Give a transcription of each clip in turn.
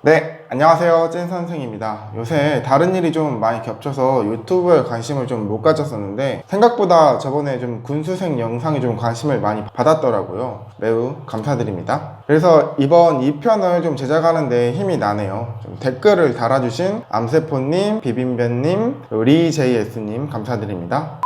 네, 안녕하세요. 찐 선생입니다. 요새 다른 일이 좀 많이 겹쳐서 유튜브에 관심을 좀 못 가졌었는데 생각보다 저번에 좀 군수생 영상이 좀 관심을 많이 받았더라고요. 매우 감사드립니다. 그래서 이번 2편을 좀 제작하는데 힘이 나네요. 좀 댓글을 달아주신 암세포님, 비빔변님, 리JS님 감사드립니다.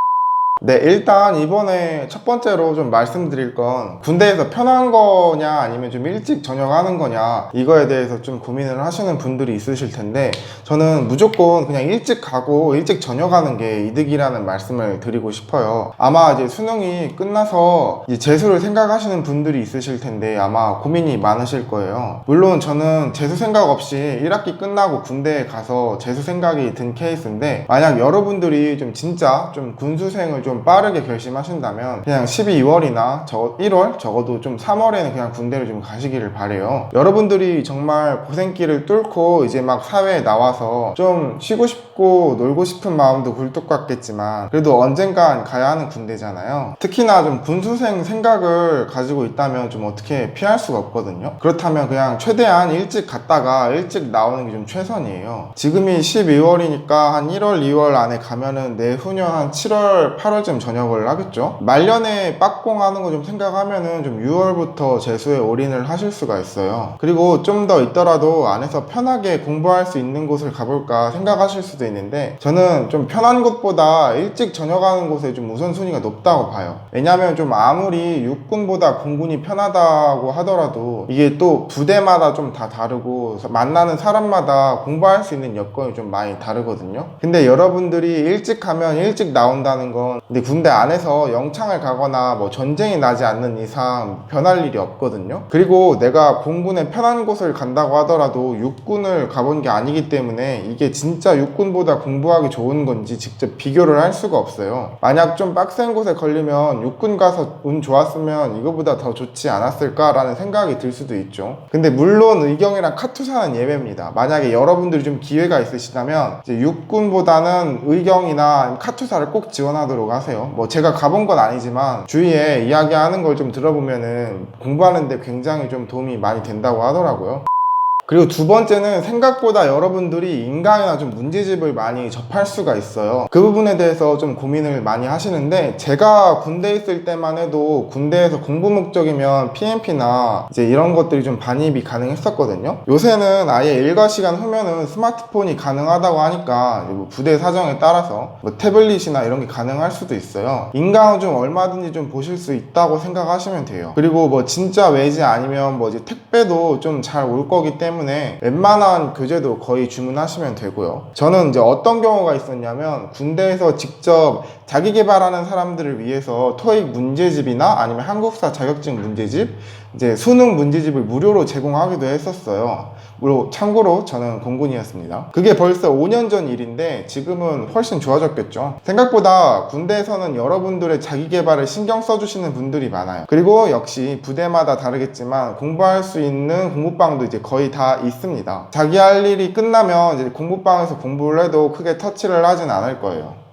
네, 일단 이번에 첫 번째로 좀 말씀드릴 건 군대에서 편한 거냐 아니면 좀 일찍 전역하는 거냐 이거에 대해서 좀 고민을 하시는 분들이 있으실 텐데 저는 무조건 그냥 일찍 가고 일찍 전역하는 게 이득이라는 말씀을 드리고 싶어요. 아마 이제 수능이 끝나서 이제 재수를 생각하시는 분들이 있으실 텐데 아마 고민이 많으실 거예요. 물론 저는 재수 생각 없이 1학기 끝나고 군대에 가서 재수 생각이 든 케이스인데 만약 여러분들이 좀 진짜 좀 군수생을 좀 빠르게 결심하신다면 그냥 12월이나 1월 적어도 좀 3월에는 그냥 군대를 좀 가시기를 바래요. 여러분들이 정말 고생길을 뚫고 이제 막 사회에 나와서 좀 쉬고 싶고 놀고 싶은 마음도 굴뚝 같겠지만 그래도 언젠간 가야 하는 군대잖아요. 특히나 좀 군수생 생각을 가지고 있다면 좀 어떻게 피할 수가 없거든요. 그렇다면 그냥 최대한 일찍 갔다가 일찍 나오는 게 좀 최선이에요. 지금이 12월이니까 한 1월, 2월 안에 가면은 내후년 한 7월, 8월쯤 전역을 하겠죠. 말년에 빡공하는 거 좀 생각하면은 좀 6월부터 재수에 올인을 하실 수가 있어요. 그리고 좀 더 있더라도 안에서 편하게 공부할 수 있는 곳을 가볼까 생각하실 수도 있는데 저는 좀 편한 곳보다 일찍 전역하는 곳에 좀 우선순위가 높다고 봐요. 왜냐면 좀 아무리 육군보다 공군이 편하다고 하더라도 이게 또 부대마다 좀 다 다르고 만나는 사람마다 공부할 수 있는 여건이 좀 많이 다르거든요. 근데 여러분들이 일찍 가면 일찍 나온다는 건 근데 군대 안에서 영창을 가거나 뭐 전쟁이 나지 않는 이상 변할 일이 없거든요. 그리고 내가 공군에 편한 곳을 간다고 하더라도 육군을 가본 게 아니기 때문에 이게 진짜 육군보다 공부하기 좋은 건지 직접 비교를 할 수가 없어요. 만약 좀 빡센 곳에 걸리면 육군 가서 운 좋았으면 이거보다 더 좋지 않았을까라는 생각이 들 수도 있죠. 근데 물론 의경이랑 카투사는 예외입니다. 만약에 여러분들이 좀 기회가 있으시다면 이제 육군보다는 의경이나 카투사를 꼭 지원하도록 하세요. 뭐 제가 가본 건 아니지만 주위에 이야기하는 걸 좀 들어보면은 공부하는데 굉장히 좀 도움이 많이 된다고 하더라고요. 그리고 두 번째는 생각보다 여러분들이 인강이나 좀 문제집을 많이 접할 수가 있어요. 그 부분에 대해서 좀 고민을 많이 하시는데 제가 군대에 있을 때만 해도 군대에서 공부 목적이면 PMP나 이제 이런 것들이 좀 반입이 가능했었거든요. 요새는 아예 일과 시간 후면은 스마트폰이 가능하다고 하니까 뭐 부대 사정에 따라서 뭐 태블릿이나 이런 게 가능할 수도 있어요. 인강은 좀 얼마든지 좀 보실 수 있다고 생각하시면 돼요. 그리고 뭐 진짜 외지 아니면 뭐 이제 택배도 좀 잘 올 거기 때문에 웬만한 교재도 거의 주문하시면 되고요. 저는 이제 어떤 경우가 있었냐면 군대에서 직접 자기 개발하는 사람들을 위해서 토익 문제집이나 아니면 한국사 자격증 문제집, 이제 수능 문제집을 무료로 제공하기도 했었어요. 물론 참고로 저는 공군이었습니다. 그게 벌써 5년 전 일인데 지금은 훨씬 좋아졌겠죠. 생각보다 군대에서는 여러분들의 자기 개발을 신경 써주시는 분들이 많아요. 그리고 역시 부대마다 다르겠지만 공부할 수 있는 공부방도 이제 거의 다 있습니다. 자기 할 일이 끝나면 이제 공부방에서 공부를 해도 크게 터치를 하진 않을 거예요.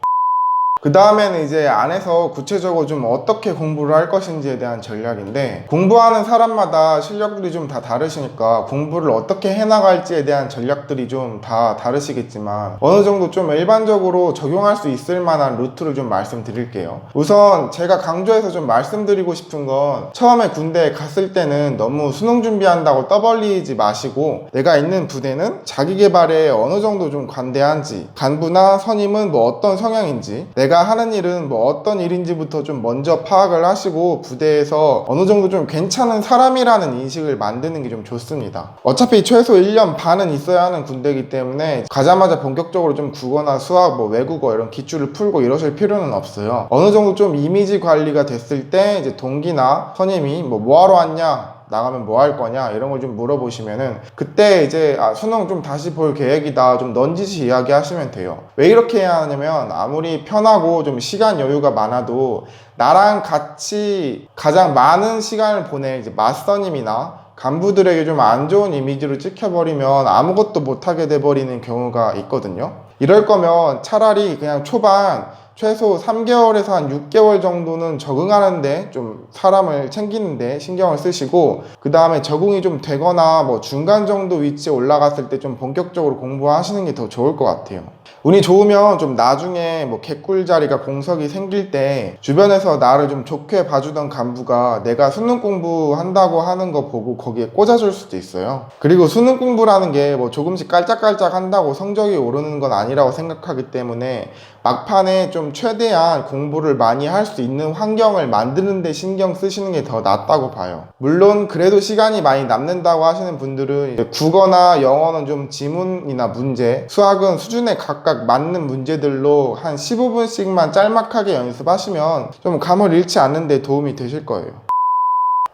그 다음에는 이제 안에서 구체적으로 좀 어떻게 공부를 할 것인지에 대한 전략인데 공부하는 사람마다 실력들이 좀 다 다르시니까 공부를 어떻게 해나갈지에 대한 전략들이 좀 다 다르시겠지만 어느 정도 좀 일반적으로 적용할 수 있을 만한 루트를 좀 말씀드릴게요. 우선 제가 강조해서 좀 말씀드리고 싶은 건 처음에 군대에 갔을 때는 너무 수능 준비한다고 떠벌리지 마시고 내가 있는 부대는 자기 개발에 어느 정도 좀 관대한지 간부나 선임은 뭐 어떤 성향인지 내가 하는 일은 뭐 어떤 일인지부터 좀 먼저 파악을 하시고 부대에서 어느 정도 좀 괜찮은 사람이라는 인식을 만드는 게 좀 좋습니다. 어차피 최소 1년 반은 있어야 하는 군대이기 때문에 가자마자 본격적으로 좀 국어나 수학, 뭐 외국어 이런 기출을 풀고 이러실 필요는 없어요. 어느 정도 좀 이미지 관리가 됐을 때 이제 동기나 선임이 뭐 하러 왔냐? 나가면 뭐 할 거냐 이런 걸 좀 물어보시면은 그때 이제 수능 좀 다시 볼 계획이다 좀 넌지시 이야기하시면 돼요. 왜 이렇게 해야 하냐면 아무리 편하고 좀 시간 여유가 많아도 나랑 같이 가장 많은 시간을 보낼 이제 맞선임이나 간부들에게 좀 안 좋은 이미지로 찍혀버리면 아무것도 못하게 돼버리는 경우가 있거든요. 이럴 거면 차라리 그냥 초반 최소 3개월에서 한 6개월 정도는 적응하는데 좀 사람을 챙기는데 신경을 쓰시고, 그 다음에 적응이 좀 되거나 뭐 중간 정도 위치에 올라갔을 때 좀 본격적으로 공부하시는 게 더 좋을 것 같아요. 운이 좋으면 좀 나중에 뭐 개꿀 자리가 공석이 생길 때 주변에서 나를 좀 좋게 봐주던 간부가 내가 수능 공부한다고 하는 거 보고 거기에 꽂아줄 수도 있어요. 그리고 수능 공부라는 게 뭐 조금씩 깔짝깔짝 한다고 성적이 오르는 건 아니라고 생각하기 때문에 막판에 좀 최대한 공부를 많이 할 수 있는 환경을 만드는 데 신경 쓰시는 게 더 낫다고 봐요. 물론 그래도 시간이 많이 남는다고 하시는 분들은 이제 국어나 영어는 좀 지문이나 문제, 수학은 수준에 각각 맞는 문제들로 한 15분씩만 짤막하게 연습하시면 좀 감을 잃지 않는 데 도움이 되실 거예요.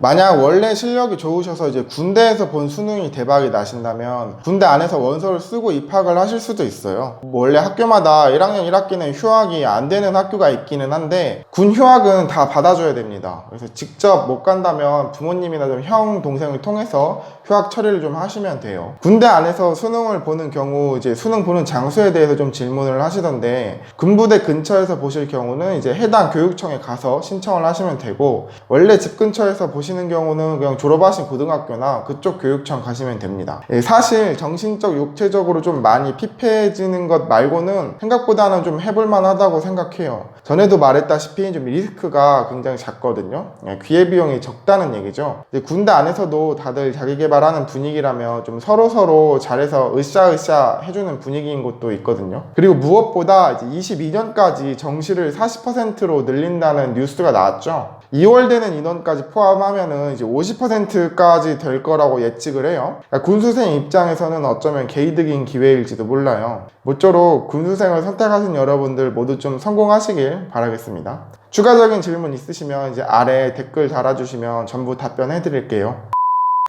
만약 원래 실력이 좋으셔서 이제 군대에서 본 수능이 대박이 나신다면 군대 안에서 원서를 쓰고 입학을 하실 수도 있어요. 원래 학교마다 1학년 1학기는 휴학이 안 되는 학교가 있기는 한데 군 휴학은 다 받아줘야 됩니다. 그래서 직접 못 간다면 부모님이나 좀 형, 동생을 통해서 휴학 처리를 좀 하시면 돼요. 군대 안에서 수능을 보는 경우 이제 수능 보는 장소에 대해서 좀 질문을 하시던데, 군부대 근처에서 보실 경우는 이제 해당 교육청에 가서 신청을 하시면 되고, 원래 집 근처에서 보시는 경우는 그냥 졸업하신 고등학교나 그쪽 교육청 가시면 됩니다. 사실 정신적, 육체적으로 좀 많이 피폐해지는 것 말고는 생각보다는 좀 해볼만 하다고 생각해요. 전에도 말했다시피 좀 리스크가 굉장히 작거든요. 기회비용이 적다는 얘기죠. 이제 군대 안에서도 다들 자기계발하는 분위기라면 좀 서로 잘해서 으쌰으쌰 해주는 분위기인 곳도 있거든요. 그리고 무엇보다 이제 22년까지 정시를 40%로 늘린다는 뉴스가 나왔죠. 2월 되는 인원까지 포함하면은 이제 50%까지 될 거라고 예측을 해요. 그러니까 군수생 입장에서는 어쩌면 개이득인 기회일지도 몰라요. 모쪼록 군수생을 선택하신 여러분들 모두 좀 성공하시길 바라겠습니다. 추가적인 질문 있으시면 이제 아래 댓글 달아주시면 전부 답변해 드릴게요.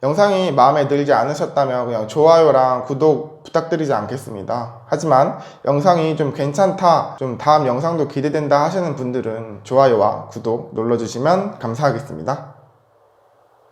영상이 마음에 들지 않으셨다면 그냥 좋아요랑 구독 부탁드리지 않겠습니다. 하지만 영상이 좀 괜찮다, 좀 다음 영상도 기대된다 하시는 분들은 좋아요와 구독 눌러주시면 감사하겠습니다.